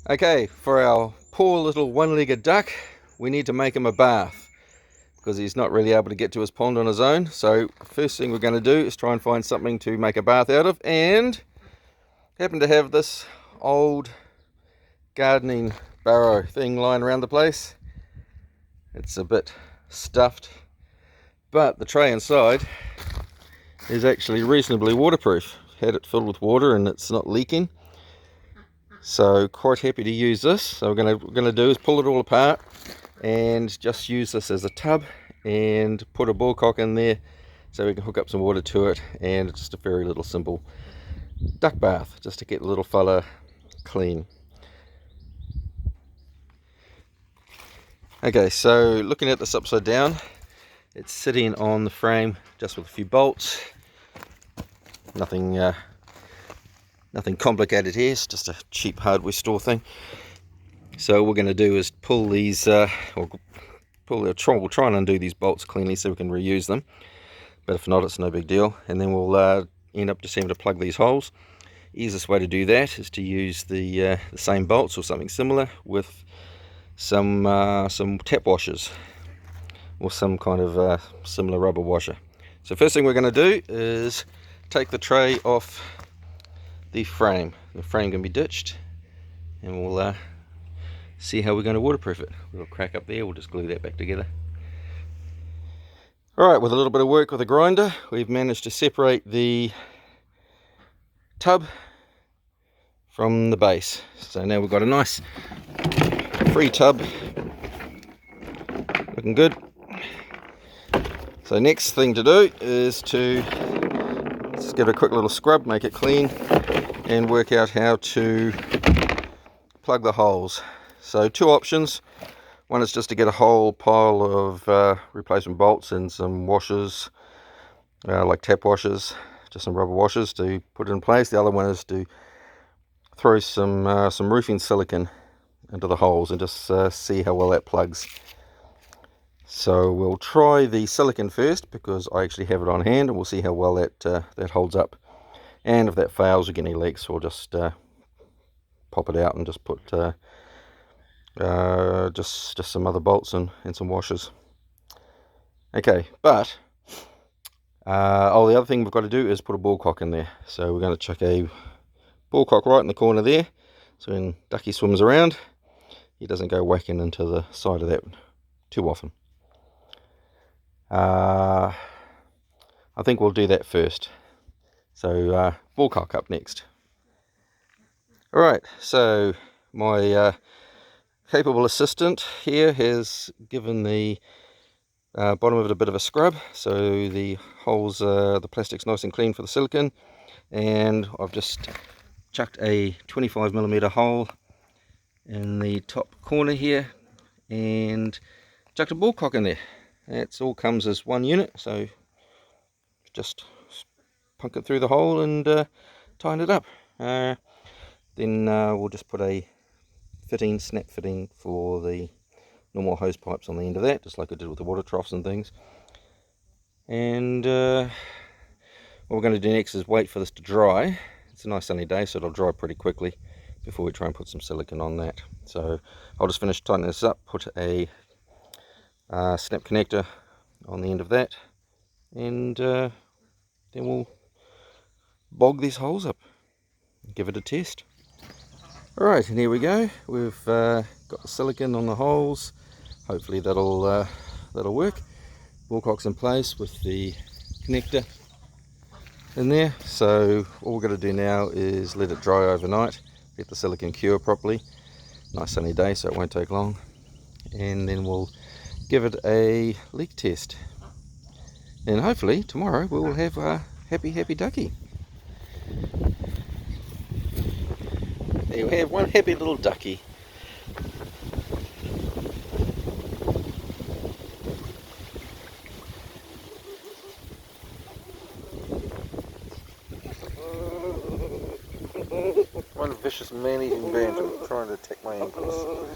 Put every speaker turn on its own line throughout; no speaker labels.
Okay, for our poor little one-legged duck, we need to make him a bath because he's not really able to get to his pond on his own. So first thing we're going to do is try and find something to make a bath out of, and happen to have this old gardening barrow thing lying around the place. It's a bit stuffed, but the tray inside is actually reasonably waterproof. Had it filled with water and it's not leaking. So quite happy to use this. So we're going to do is pull it all apart and just use this as a tub and put a bullcock in there so we can hook up some water to it, and it's just a very little simple duck bath just to get the little fella clean. Okay, so looking at this upside down, it's sitting on the frame just with a few bolts. Nothing complicated here, it's just a cheap hardware store thing. So what we're going to do is pull these, we'll try and undo these bolts cleanly so we can reuse them, but if not, it's no big deal. And then we'll end up just having to plug these holes. Easiest way to do that is to use the same bolts or something similar with some tap washers or some kind of similar rubber washer. So first thing we're going to do is take the tray off the frame. The frame can be ditched, and we'll see how we're going to waterproof it. A little crack up there, we'll just glue that back together. Alright, with a little bit of work with a grinder, we've managed to separate the tub from the base. So now we've got a nice free tub, looking good. So next thing to do is to just give it a quick little scrub, make it clean, and work out how to plug the holes. So two options. One is just to get a whole pile of replacement bolts and some washers, like tap washers, just some rubber washers to put it in place. The other one is to throw some roofing silicone into the holes and just see how well that plugs. So we'll try the silicone first because I actually have it on hand, and we'll see how well that holds up. And if that fails or get any leaks, we'll just pop it out and just put just some other bolts and some washers. Okay, but the other thing we've got to do is put a bullcock in there. So we're going to chuck a bullcock right in the corner there, so when Ducky swims around, he doesn't go whacking into the side of that too often. I think we'll do that first. So bullcock up next. Alright, so my capable assistant here has given the bottom of it a bit of a scrub, so the holes, the plastic's nice and clean for the silicone, and I've just chucked a 25mm hole in the top corner here and chucked a bullcock in there. It all comes as one unit, so just punk it through the hole and tighten it up. Then we'll just put a snap fitting for the normal hose pipes on the end of that, just like I did with the water troughs and things. And what we're going to do next is wait for this to dry. It's a nice sunny day, so it'll dry pretty quickly before we try and put some silicone on that. So I'll just finish tightening this up, put a snap connector on the end of that, and then we'll bog these holes up and give it a test. Alright, and here we go. We've got the silicone on the holes. Hopefully that'll work. Bullcock's in place with the connector in there. So all we're going to do now is let it dry overnight, get the silicone cure properly. Nice sunny day, so it won't take long. And then we'll give it a leak test. And hopefully tomorrow we will have a happy ducky. There we have one happy little ducky. One vicious man-eating banjo trying to attack my ankles.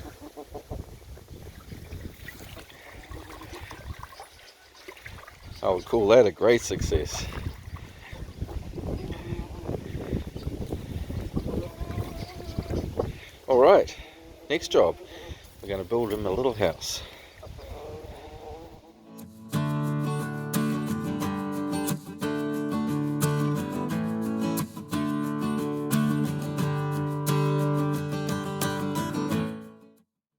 I would call that a great success. All Alright, next job. We're going to build him a little house.